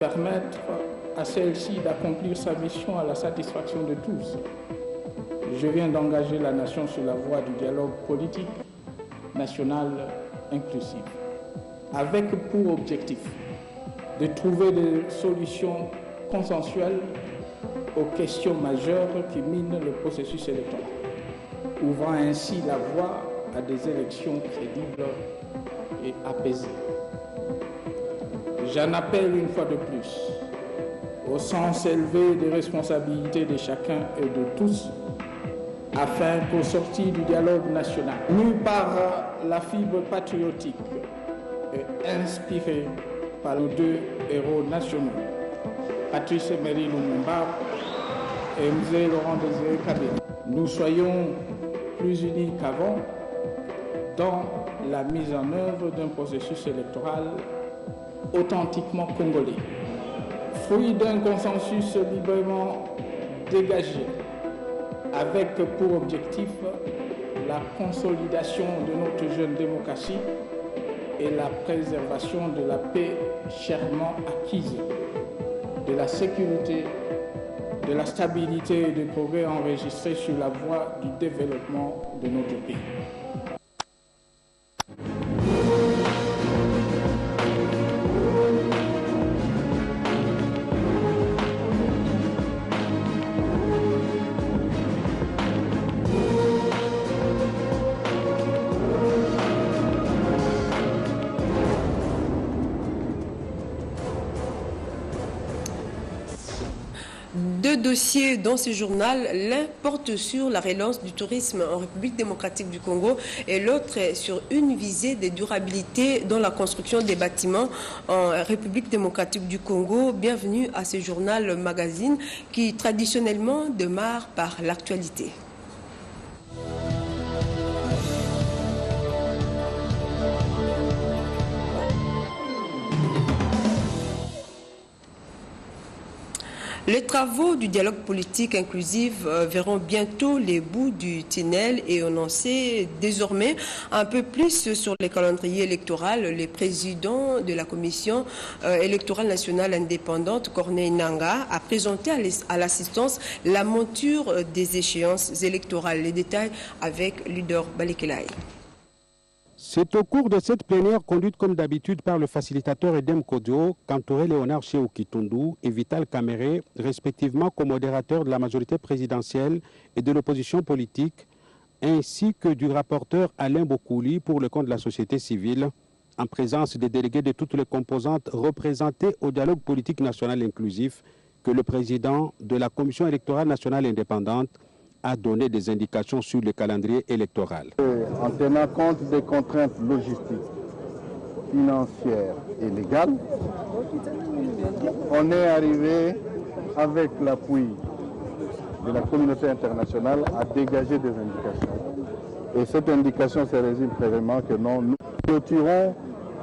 Permettre à celle-ci d'accomplir sa mission à la satisfaction de tous. Je viens d'engager la nation sur la voie du dialogue politique national inclusif, avec pour objectif de trouver des solutions consensuelles aux questions majeures qui minent le processus électoral, ouvrant ainsi la voie à des élections crédibles et apaisées. J'en appelle une fois de plus au sens élevé des responsabilités de chacun et de tous, afin qu'au sortir du dialogue national, mû par la fibre patriotique et inspiré par nos deux héros nationaux, Patrice Emery Lumumba et Mzee Laurent Désiré Kabila, nous soyons plus unis qu'avant dans la mise en œuvre d'un processus électoral authentiquement congolais, fruit d'un consensus librement dégagé, avec pour objectif la consolidation de notre jeune démocratie et la préservation de la paix chèrement acquise, de la sécurité, de la stabilité et des progrès enregistrés sur la voie du développement de notre pays. Deux dossiers dans ce journal, l'un porte sur la relance du tourisme en République démocratique du Congo et l'autre sur une visée de durabilité dans la construction des bâtiments en République démocratique du Congo. Bienvenue à ce journal magazine qui traditionnellement démarre par l'actualité. Les travaux du dialogue politique inclusif verront bientôt les bouts du tunnel et on en sait désormais un peu plus sur le calendrier électoral. Le président de la commission électorale nationale indépendante, Corneille Nangaa, a présenté à l'assistance la monture des échéances électorales. Les détails avec Ludor Balekelai. C'est au cours de cette plénière conduite comme d'habitude par le facilitateur Edem Kodio, qu'entouré Léonard Chéou Kitundu et Vital Kamere, respectivement co-modérateurs de la majorité présidentielle et de l'opposition politique, ainsi que du rapporteur Alain Bokouli pour le compte de la société civile, en présence des délégués de toutes les composantes représentées au dialogue politique national inclusif, que le président de la Commission électorale nationale indépendante a donné des indications sur le calendrier électoral. En tenant compte des contraintes logistiques, financières et légales, on est arrivé, avec l'appui de la communauté internationale, à dégager des indications. Et cette indication se résume clairement que nous clôturons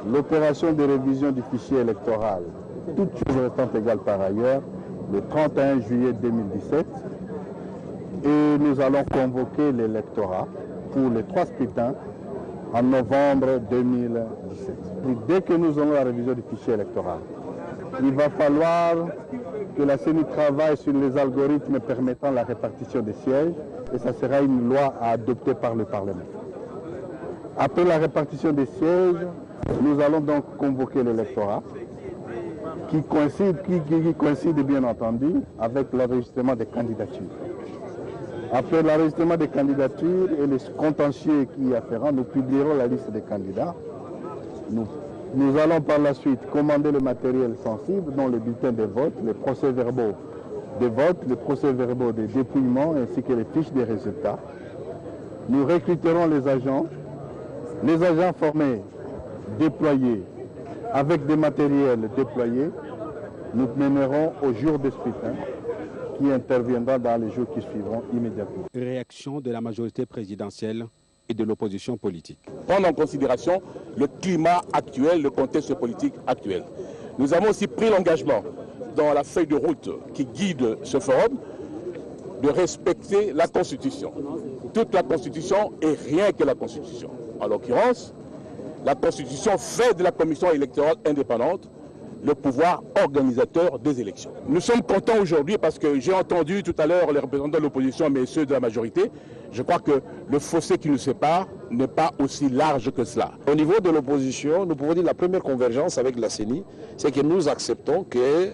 l'opération de révision du fichier électoral, toutes choses étant égales par ailleurs, le 31 juillet 2017. Et nous allons convoquer l'électorat pour les 3 scrutins en novembre 2017. Et dès que nous aurons la révision du fichier électoral, il va falloir que la CENI travaille sur les algorithmes permettant la répartition des sièges et ça sera une loi à adopter par le Parlement. Après la répartition des sièges, nous allons donc convoquer l'électorat qui coïncide bien entendu avec l'enregistrement des candidatures. Après l'enregistrement des candidatures et les contentieux qui y afférent, nous publierons la liste des candidats. Nous allons par la suite commander le matériel sensible, dont les bulletins de vote, les procès-verbaux de vote, les procès-verbaux de dépouillement ainsi que les fiches des résultats. Nous recruterons les agents formés, déployés, avec des matériels déployés. Nous mènerons au jour des scrutins, qui interviendra dans les jours qui suivront immédiatement. Réaction de la majorité présidentielle et de l'opposition politique. Prendre en considération le climat actuel, le contexte politique actuel. Nous avons aussi pris l'engagement dans la feuille de route qui guide ce forum de respecter la Constitution. Toute la Constitution et rien que la Constitution. En l'occurrence, la Constitution fait de la Commission électorale indépendante le pouvoir organisateur des élections. Nous sommes contents aujourd'hui parce que j'ai entendu tout à l'heure les représentants de l'opposition, mais ceux de la majorité. Je crois que le fossé qui nous sépare n'est pas aussi large que cela. Au niveau de l'opposition, nous pouvons dire que la première convergence avec la CENI, c'est que nous acceptons que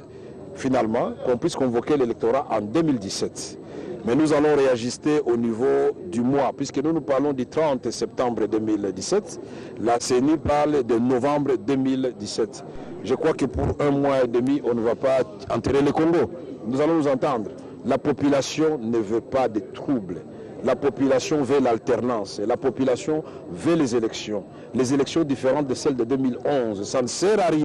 finalement, qu'on puisse convoquer l'électorat en 2017. Mais nous allons réajuster au niveau du mois, puisque nous parlons du 30 septembre 2017. La CENI parle de novembre 2017. Je crois que pour 1 mois et demi, on ne va pas enterrer le Congo. Nous allons nous entendre. La population ne veut pas de troubles. La population veut l'alternance. La population veut les élections différentes de celles de 2011. Ça ne sert à rien.